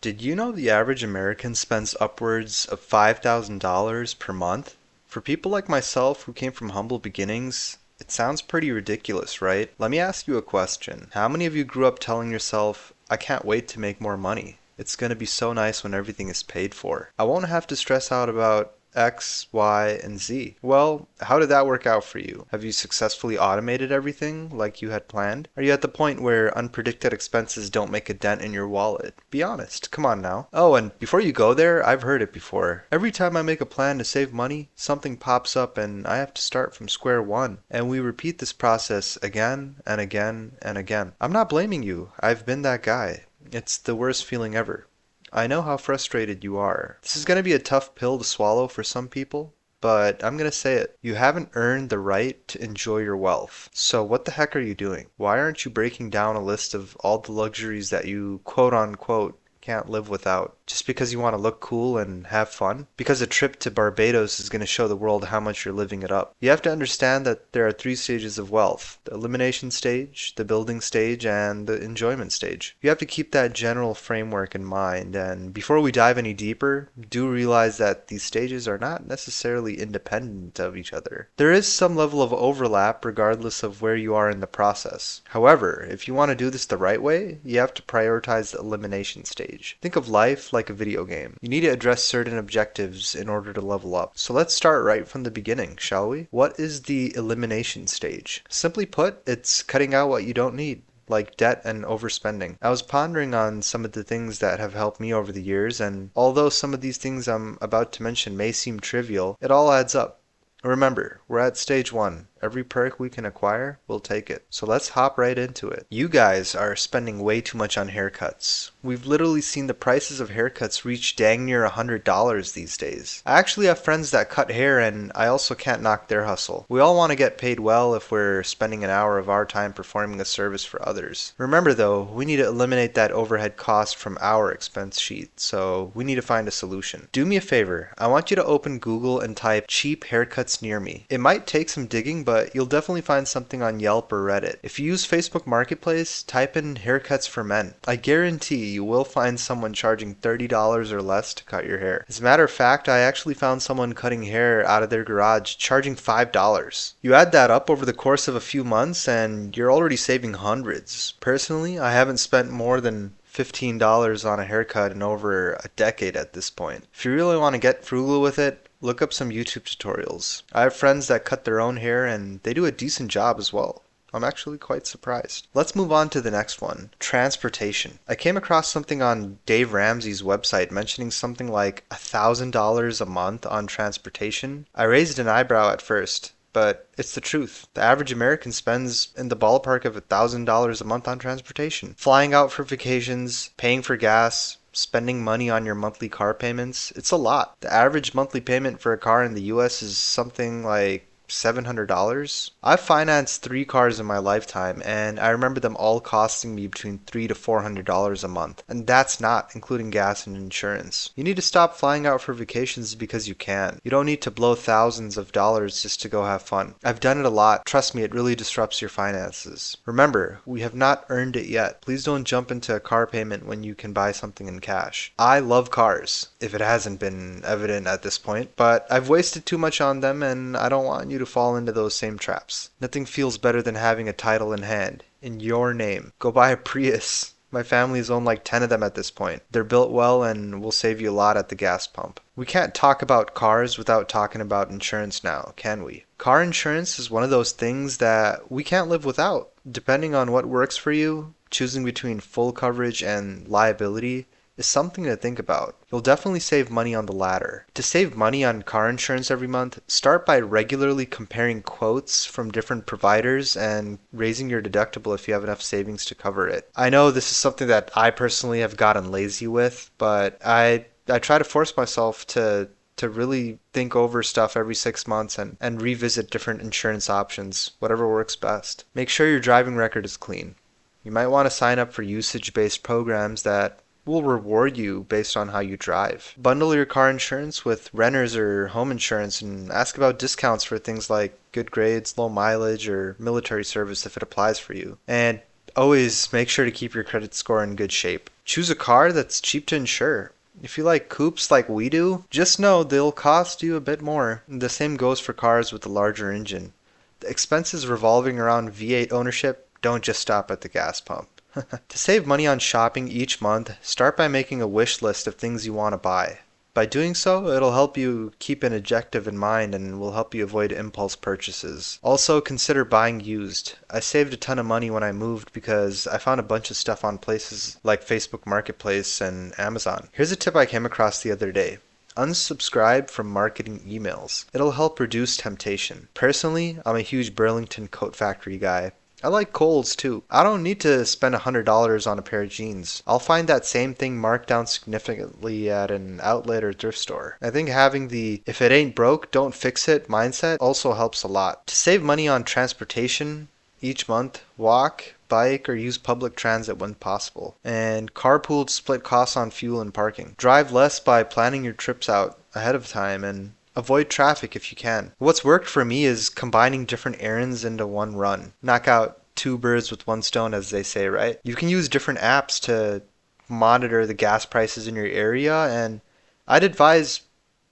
Did you know the average American spends upwards of $5,000 per month? For people like myself who came from humble beginnings, it sounds pretty ridiculous, right? Let me ask you a question. How many of you grew up telling yourself, I can't wait to make more money? It's going to be so nice when everything is paid for. I won't have to stress out about X, Y, and Z. Well, how did that work out for you? Have you successfully automated everything like you had planned? Are you at the point where unpredicted expenses don't make a dent in your wallet? Be honest, come on now. Oh, and before you go there, I've heard it before. Every time I make a plan to save money, something pops up and I have to start from square one. And we repeat this process again and again and again. I'm not blaming you. I've been that guy. It's the worst feeling ever. I know how frustrated you are. This is going to be a tough pill to swallow for some people, but I'm going to say it. You haven't earned the right to enjoy your wealth. So what the heck are you doing? Why aren't you breaking down a list of all the luxuries that you quote unquote can't live without? Just because you want to look cool and have fun? Because a trip to Barbados is going to show the world how much you're living it up. You have to understand that there are three stages of wealth: the elimination stage, the building stage, and the enjoyment stage. You have to keep that general framework in mind, and before we dive any deeper, do realize that these stages are not necessarily independent of each other. There is some level of overlap regardless of where you are in the process. However, if you want to do this the right way, you have to prioritize the elimination stage. Think of life like a video game. You need to address certain objectives in order to level up. So let's start right from the beginning, shall we? What is the elimination stage? Simply put, it's cutting out what you don't need, like debt and overspending. I was pondering on some of the things that have helped me over the years, and although some of these things I'm about to mention may seem trivial, it all adds up. Remember, we're at stage one. Every perk we can acquire, we'll take it. So let's hop right into it. You guys are spending way too much on haircuts. We've literally seen the prices of haircuts reach dang near $100 these days. I actually have friends that cut hair, and I also can't knock their hustle. We all want to get paid well if we're spending an hour of our time performing a service for others. Remember though, we need to eliminate that overhead cost from our expense sheet, so we need to find a solution. Do me a favor, I want you to open Google and type cheap haircuts near me. It might take some digging, but you'll definitely find something on Yelp or Reddit. If you use Facebook Marketplace, type in haircuts for men. I guarantee you will find someone charging $30 or less to cut your hair. As a matter of fact, I actually found someone cutting hair out of their garage charging $5. You add that up over the course of a few months and you're already saving hundreds. Personally, I haven't spent more than $15 on a haircut in over a decade at this point. If you really want to get frugal with it, look up some YouTube tutorials. I have friends that cut their own hair and they do a decent job as well. I'm actually quite surprised. Let's move on to the next one. Transportation. I came across something on Dave Ramsey's website mentioning something like $1,000 a month on transportation. I raised an eyebrow at first, but it's the truth. The average American spends in the ballpark of $1,000 a month on transportation. Flying out for vacations, paying for gas, spending money on your monthly car payments. It's a lot. The average monthly payment for a car in the US is something like $700. I've financed 3 cars in my lifetime, and I remember them all costing me between $300 to $400 a month. And that's not including gas and insurance. You need to stop flying out for vacations because you can. You don't need to blow thousands of dollars just to go have fun. I've done it a lot. Trust me, it really disrupts your finances. Remember, we have not earned it yet. Please don't jump into a car payment when you can buy something in cash. I love cars, if it hasn't been evident at this point, but I've wasted too much on them and I don't want you to fall into those same traps. Nothing feels better than having a title in hand, in your name. Go buy a Prius. My family's owned like 10 of them at this point. They're built well and will save you a lot at the gas pump. We can't talk about cars without talking about insurance now, can we? Car insurance is one of those things that we can't live without. Depending on what works for you, choosing between full coverage and liability is something to think about. You'll definitely save money on the latter. To save money on car insurance every month, start by regularly comparing quotes from different providers and raising your deductible if you have enough savings to cover it. I know this is something that I personally have gotten lazy with, but I try to force myself to really think over stuff every 6 months and revisit different insurance options, whatever works best. Make sure your driving record is clean. You might want to sign up for usage-based programs that will reward you based on how you drive. Bundle your car insurance with renters or home insurance and ask about discounts for things like good grades, low mileage, or military service if it applies for you. And Always make sure to keep your credit score in good shape. Choose a car that's cheap to insure. If you like coupes like we do, just know they'll cost you a bit more. The same goes for cars with a larger engine. The expenses revolving around V8 ownership don't just stop at the gas pump. To save money on shopping each month, start by making a wish list of things you want to buy. By doing so, it'll help you keep an objective in mind and will help you avoid impulse purchases. Also, consider buying used. I saved a ton of money when I moved because I found a bunch of stuff on places like Facebook Marketplace and Amazon. Here's a tip I came across the other day. Unsubscribe from marketing emails. It'll help reduce temptation. Personally, I'm a huge Burlington Coat Factory guy. I like Kohl's too. I don't need to spend $100 on a pair of jeans. I'll find that same thing marked down significantly at an outlet or thrift store. I think having the if it ain't broke, don't fix it mindset also helps a lot. To save money on transportation each month, walk, bike, or use public transit when possible. And carpool to split costs on fuel and parking. Drive less by planning your trips out ahead of time and avoid traffic if you can. What's worked for me is combining different errands into one run. Knock out two birds with one stone, as they say, right? You can use different apps to monitor the gas prices in your area, and I'd advise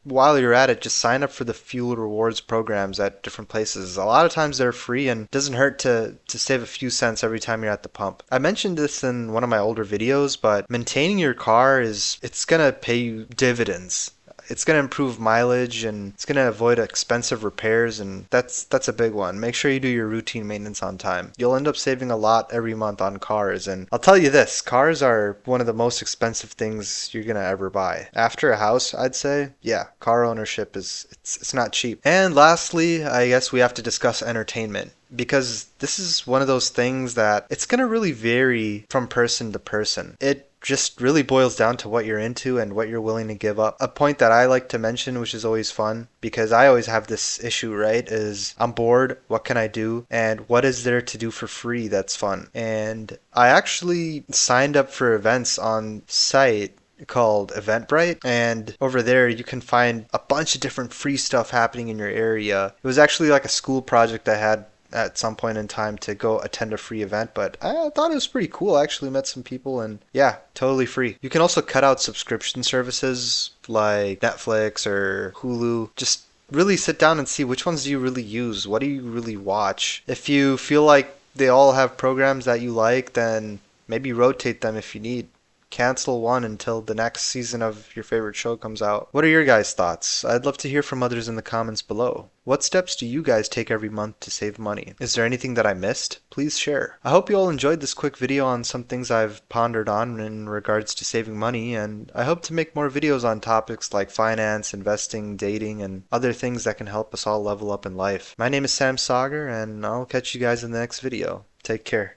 while you're at it, just sign up for the fuel rewards programs at different places. A lot of times they're free and it doesn't hurt to save a few cents every time you're at the pump. I mentioned this in one of my older videos, but maintaining your car it's gonna pay you dividends. It's going to improve mileage and it's going to avoid expensive repairs, and that's a big one. Make sure you do your routine maintenance on time. You'll end up saving a lot every month on cars, and I'll tell you this, cars are one of the most expensive things you're going to ever buy. After a house, I'd say, yeah, car ownership it's not cheap. And lastly, I guess we have to discuss entertainment, because this is one of those things that it's going to really vary from person to person. It just really boils down to what you're into and what you're willing to give up. A point that I like to mention, which is always fun, because I always have this issue, right, is I'm bored, what can I do? And what is there to do for free that's fun? And I actually signed up for events on site called Eventbrite, and over there you can find a bunch of different free stuff happening in your area. It was actually like a school project I had at some point in time to go attend a free event, but I thought it was pretty cool. I actually met some people, and yeah, totally free. You can also cut out subscription services like Netflix or Hulu. Just really sit down and see which ones do you really use, what do you really watch. If you feel like they all have programs that you like, then maybe rotate them if you need. Cancel one until the next season of your favorite show comes out. What are your guys' thoughts? I'd love to hear from others in the comments below. What steps do you guys take every month to save money? Is there anything that I missed? Please share. I hope you all enjoyed this quick video on some things I've pondered on in regards to saving money, and I hope to make more videos on topics like finance, investing, dating, and other things that can help us all level up in life. My name is Sam Sagar, and I'll catch you guys in the next video. Take care.